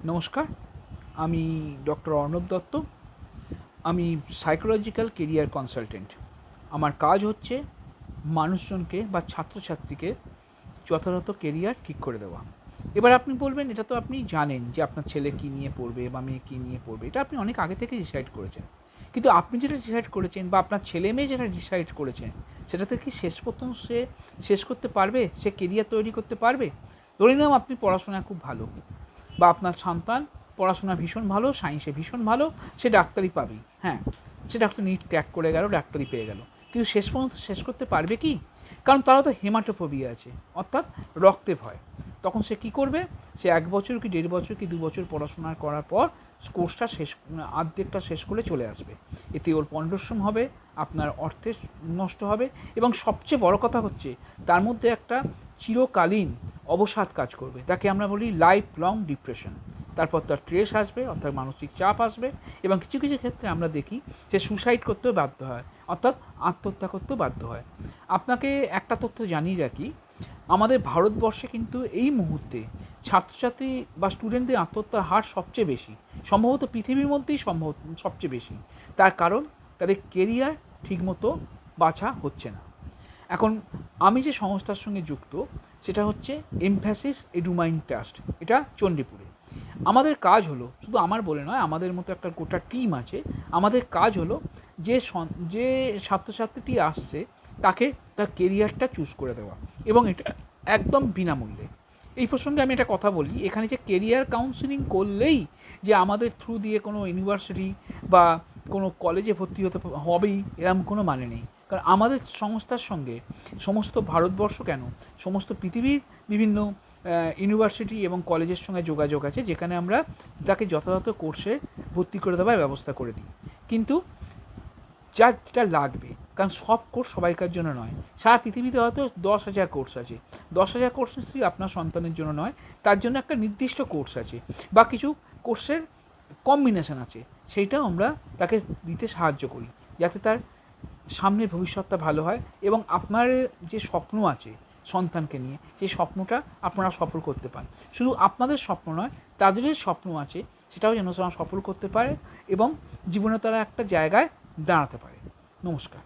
নমস্কার, আমি ডক্টর অর্ণব দত্ত। আমি সাইকোলজিক্যাল কেরিয়ার কনসালটেন্ট। আমার কাজ হচ্ছে মানুষজনকে বা ছাত্রছাত্রীকে যথাযথ কেরিয়ার ঠিক করে দেওয়া। এবার আপনি বলবেন, এটা তো আপনি জানেন যে আপনার ছেলে কী নিয়ে পড়বে বা মেয়ে কী নিয়ে পড়বে, এটা আপনি অনেক আগে থেকে ডিসাইড করেছেন। কিন্তু আপনি যেটা ডিসাইড করেছেন বা আপনার ছেলে মেয়ে যেটা ডিসাইড করেছেন, সেটাতে কি শেষ পর্যন্ত সে শেষ করতে পারবে? সে কেরিয়ার তৈরি করতে পারবে? ধরে নিলাম আপনি পড়াশোনায় খুব ভালো, বা আপনার সন্তান পড়াশোনা ভীষণ ভালো, সায়েন্সে ভীষণ ভালো, সে ডাক্তারি পাবেই। হ্যাঁ, সে ডাক্তার নিট ক্র্যাক করে গেল, ডাক্তারি পেয়ে গেল, কিন্তু শেষ পর্যন্ত শেষ করতে পারবে কি? কারণ তারা তো হেমাটোফোবিয়া আছে, অর্থাৎ রক্তে ভয়। তখন সে কী করবে? সে 1 বছর কি 1.5 বছর কি 2 বছর পড়াশোনা করার পর কোর্সটা শেষ, অর্ধেকটা শেষ করে চলে আসবে। এতে ওর পরিশ্রম হবে, আপনার অর্থের নষ্ট হবে, এবং সবচেয়ে বড় কথা হচ্ছে তার মধ্যে একটা চিরকালীন অবসাদ কাজ করবে, তাকে আমরা বলি লাইফ লং ডিপ্রেশন। তারপর তার স্ট্রেস আসবে, অর্থাৎ মানসিক চাপ আসবে, এবং কিছু কিছু ক্ষেত্রে আমরা দেখি সে সুসাইড করতেও বাধ্য হয়, অর্থাৎ আত্মহত্যা করতেও বাধ্য হয়। আপনাকে একটা তথ্য জানিয়ে রাখি, আমাদের ভারতবর্ষে কিন্তু এই মুহূর্তে ছাত্রছাত্রী বা স্টুডেন্টদের আত্মহত্যার হার সবচেয়ে বেশি, সম্ভবত পৃথিবীর মধ্যেই সবচেয়ে বেশি। তার কারণ তাদের কেরিয়ার ঠিকমতো বাছা হচ্ছে না। এখন আমি যে সংস্থার সঙ্গে যুক্ত, সেটা হচ্ছে এমফ্যাসিস এডুমাইন ট্রাস্ট। এটা চণ্ডীপুরে। আমাদের কাজ হলো, শুধু আমার বলে নয়, আমাদের মতো একটা গোটা টিম আছে। আমাদের কাজ হলো যে ছাত্রছাত্রীটি আসছে তাকে তার কেরিয়ারটা চুজ করে দেওয়া, এবং এটা একদম বিনামূল্যে। এই প্রসঙ্গে আমি একটা কথা বলি, এখানে যে কেরিয়ার কাউন্সেলিং করলেই যে আমাদের থ্রু দিয়ে কোনো ইউনিভার্সিটি বা কোনো কলেজে ভর্তি হতে হবেই, এরকম কোনো মানে নেই। কারণ আমাদের সংস্থার সঙ্গে সমস্ত ভারতবর্ষ কেন, সমস্ত পৃথিবীর বিভিন্ন ইউনিভার্সিটি এবং কলেজের সঙ্গে যোগাযোগ আছে, যেখানে আমরা তাকে যথাযথ কোর্সে ভর্তি করে দেওয়ার ব্যবস্থা করে দিই। কিন্তু যার যেটা লাগবে, কারণ সব কোর্স সবাইকার জন্য নয়। সারা পৃথিবীতে হয়তো 10,000 কোর্স আছে, 10,000 কোর্স নিশ্চয়ই আপনার সন্তানের জন্য নয়, তার জন্য একটা নির্দিষ্ট কোর্স আছে, বা কিছু কোর্সের কম্বিনেশন আছে, সেইটাও আমরা তাকে দিতে সাহায্য করি, যাতে তার সামনের ভবিষ্যৎটা ভালো হয়, এবং আপনার যে স্বপ্ন আছে সন্তানকে নিয়ে, সেই স্বপ্নটা আপনারা সফল করতে পারেন। শুধু আপনাদের স্বপ্ন নয়, তাদের যে স্বপ্ন আছে সেটাও যেন তারা সফল করতে পারে, এবং জীবনে তারা একটা জায়গায় দাঁড়াতে পারে। নমস্কার।